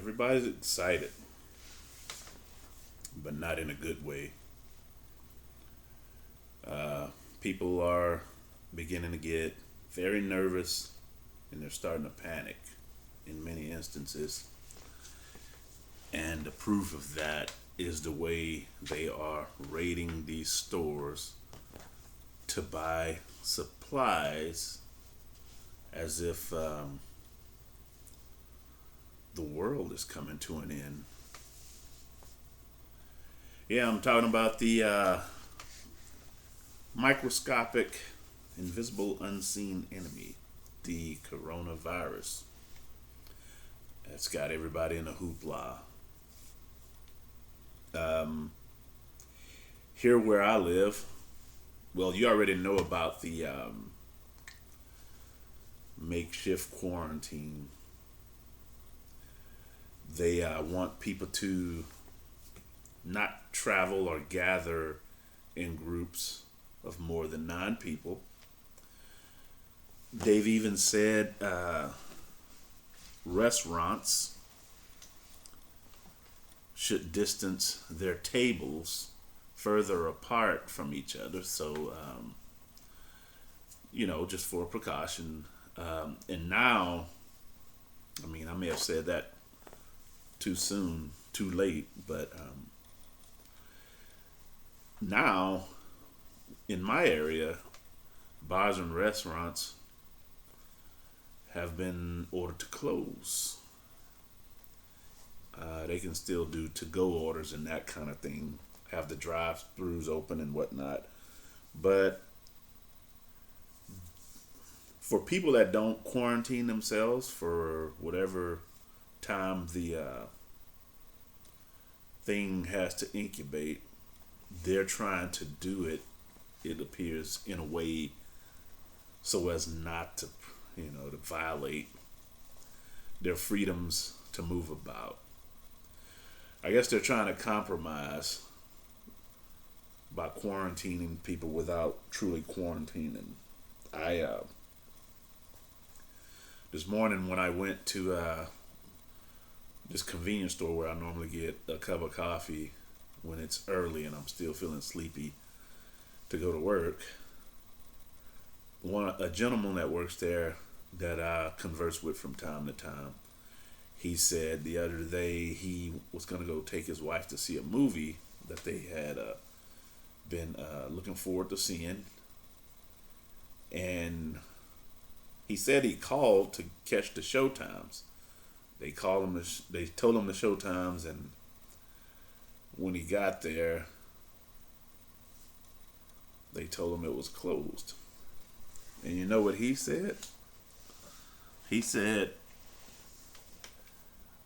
Everybody's excited, but not in a good way. Uh, People are beginning to get very nervous and they're starting to panic in many instances. And the proof of that is the way they are raiding these stores to buy supplies as if the world is coming to an end. Yeah, I'm talking about the microscopic, invisible, unseen enemy, the coronavirus. That's got everybody in a hoopla. Um, Here where I live, well, you already know about the makeshift quarantine. They want people to not travel or gather in groups of more than 9 people. They've even said restaurants should distance their tables further apart from each other. So, just for precaution. And now, I mean, I may have said that too soon, too late, but now in my area, bars and restaurants have been ordered to close. They can still do to-go orders and that kind of thing, have the drive-throughs open and whatnot. But for people that don't quarantine themselves for whatever time the thing has to incubate, they're trying to do it, it appears, in a way so as not to, to violate their freedoms to move about. I guess they're trying to compromise by quarantining people without truly quarantining. I This morning when I went to this convenience store where I normally get a cup of coffee when it's early and I'm still feeling sleepy to go to work, a gentleman that works there that I converse with from time to time, he said the other day he was going to go take his wife to see a movie that they had been looking forward to seeing. And he said he called to catch the show times. They called him. They told him the show times, and when he got there, they told him it was closed. And you know what he said? He said,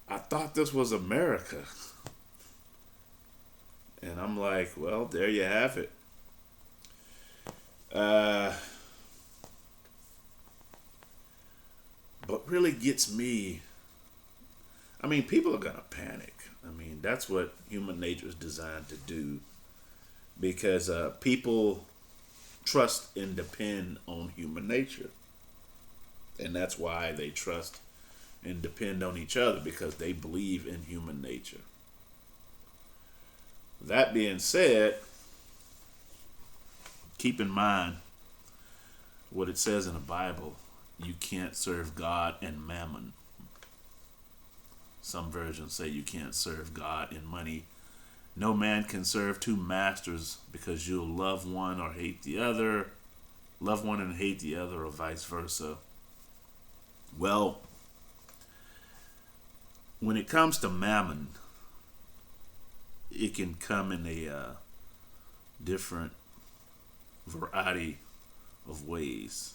"I thought this was America." And I'm like, well, there you have it. But really gets me, I mean, people are going to panic. I mean, that's what human nature is designed to do. Because people trust and depend on human nature. And that's why they trust and depend on each other, because they believe in human nature. That being said, keep in mind what it says in the Bible. You can't serve God and mammon. Some versions say you can't serve God and money. No man can serve 2 masters, because you'll love one or hate the other. Love one and hate the other, or vice versa. Well, when it comes to mammon, it can come in a different variety of ways.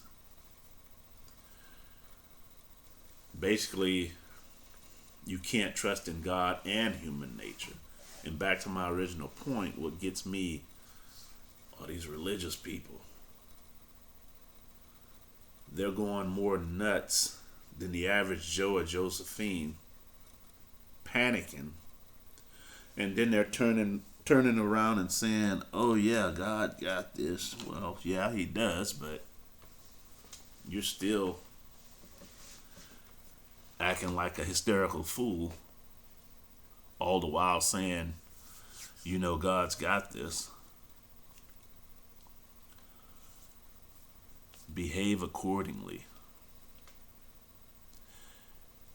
Basically, you can't trust in God and human nature. And back to my original point, what gets me are these religious people. They're going more nuts than the average Joe or Josephine, panicking, and then they're turning around and saying, "Oh yeah, God got this." Well, yeah, He does, but you're still acting like a hysterical fool all the while saying, you know, God's got this. Behave accordingly.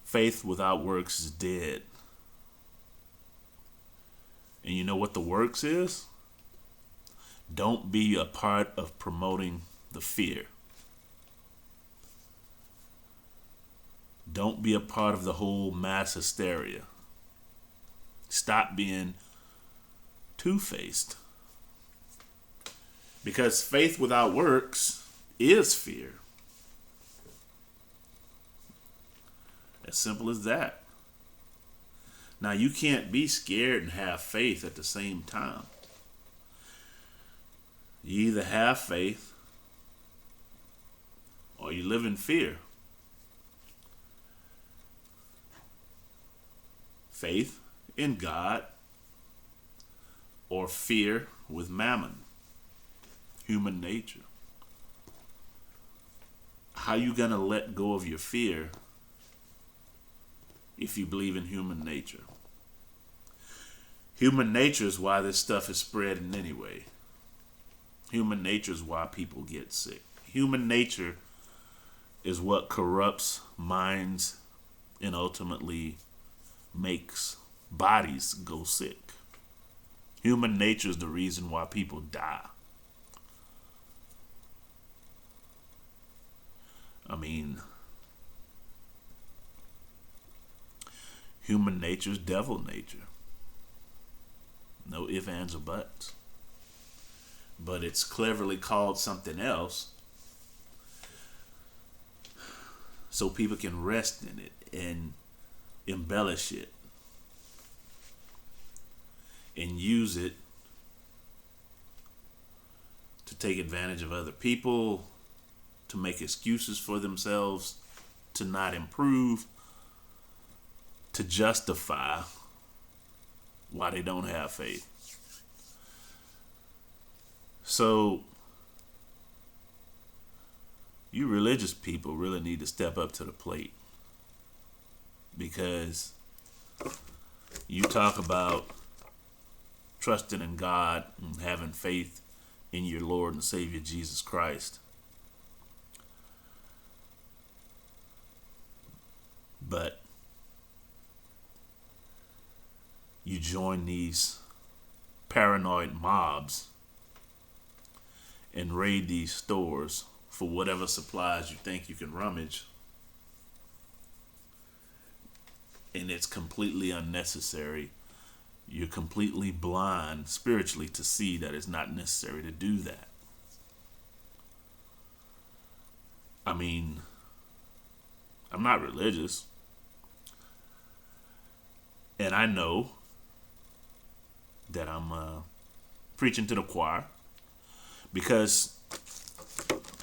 Faith without works is dead. And you know what the works is? Don't be a part of promoting the fear. Don't be a part of the whole mass hysteria. Stop being two-faced. Because faith without works is fear. As simple as that. Now, you can't be scared and have faith at the same time. You either have faith or you live in fear. Faith in God or fear with mammon, human nature. How you going to let go of your fear if you believe in human nature? Human nature is why this stuff is spreading anyway. Human nature is why people get sick. Human nature is what corrupts minds and ultimately makes bodies go sick. Human nature is the reason why people die. I mean, human nature is devil nature. No ifs, ands, or buts. But it's cleverly called something else so people can rest in it and embellish it and use it to take advantage of other people, to make excuses for themselves, to not improve, to justify why they don't have faith. So, you religious people really need to step up to the plate, because you talk about trusting in God and having faith in your Lord and Savior Jesus Christ. But you join these paranoid mobs and raid these stores for whatever supplies you think you can rummage. And it's completely unnecessary. You're completely blind spiritually to see that it's not necessary to do that. I mean, I'm not religious. And I know that I'm preaching to the choir, because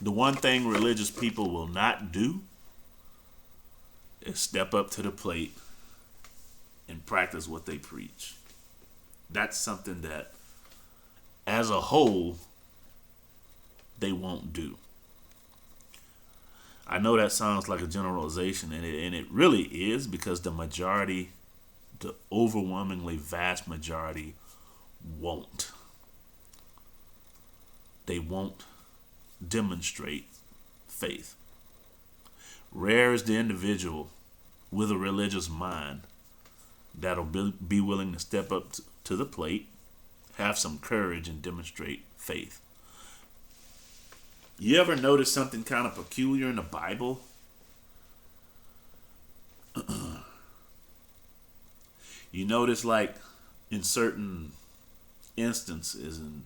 the one thing religious people will not do is step up to the plate and practice what they preach. That's something that, as a whole, they won't do. I know that sounds like a generalization, and it really is, because the majority, the overwhelmingly vast majority, won't. They won't demonstrate faith. Rare is the individual with a religious mind that'll be willing to step up to the plate, have some courage, and demonstrate faith. You ever notice something kind of peculiar in the Bible? You notice, like, in certain instances and,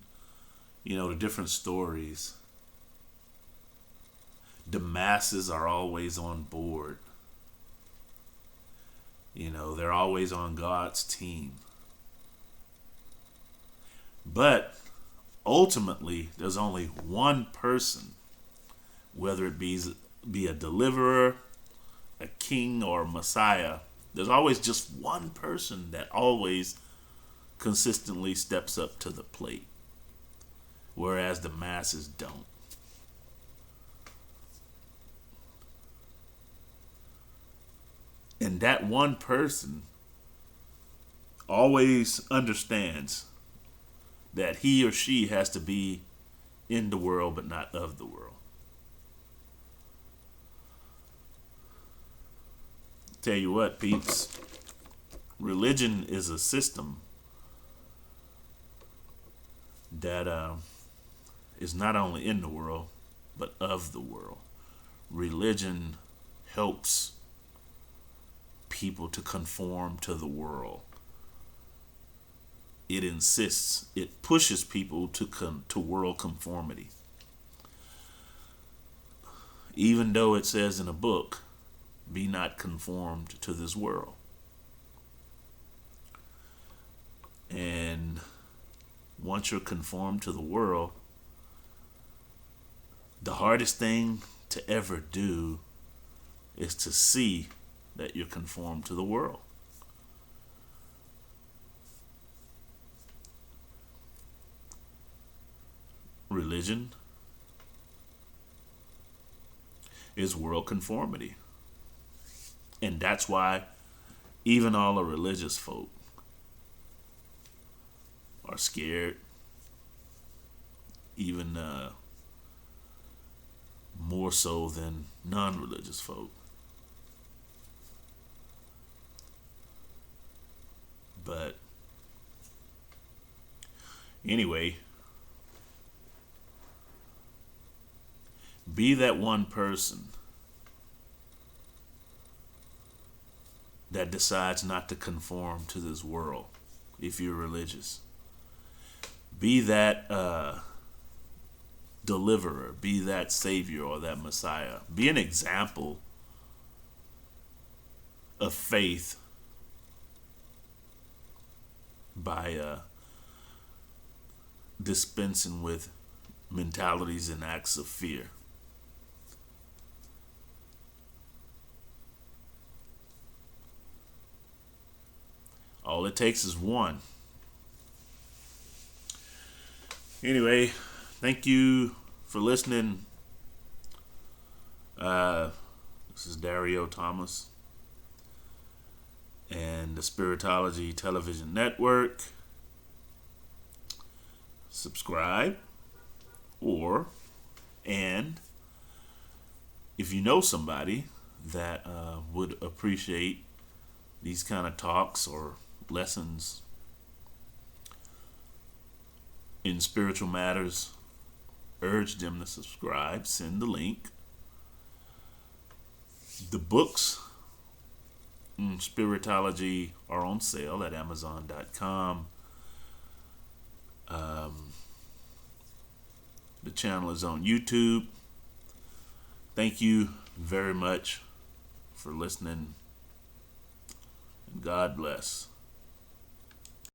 the different stories, the masses are always on board. They're always on God's team. But ultimately, there's only one person, whether it be a deliverer, a king, or a Messiah. There's always just one person that always consistently steps up to the plate, whereas the masses don't. And that one person always understands that he or she has to be in the world but not of the world. Tell you what, peeps, religion is a system that is not only in the world but of the world. Religion helps people to conform to the world. It insists, it pushes people to world conformity. Even though it says in a book, be not conformed to this world. And once you're conformed to the world, the hardest thing to ever do is to see that you're conformed to the world. Religion is world conformity. And that's why even all the religious folk are scared, even more so than non-religious folk. But anyway, be that one person that decides not to conform to this world if you're religious. Be that deliverer, be that savior or that Messiah. Be an example of faith by dispensing with mentalities and acts of fear. All it takes is one. Anyway, thank you for listening. This is Dario Thomas and the Spiritology Television Network. Subscribe, and if you know somebody that would appreciate these kind of talks or lessons in spiritual matters, urge them to subscribe. Send the link. The books in Spiritology are on sale at Amazon.com. The channel is on YouTube. Thank you very much for listening, and God bless.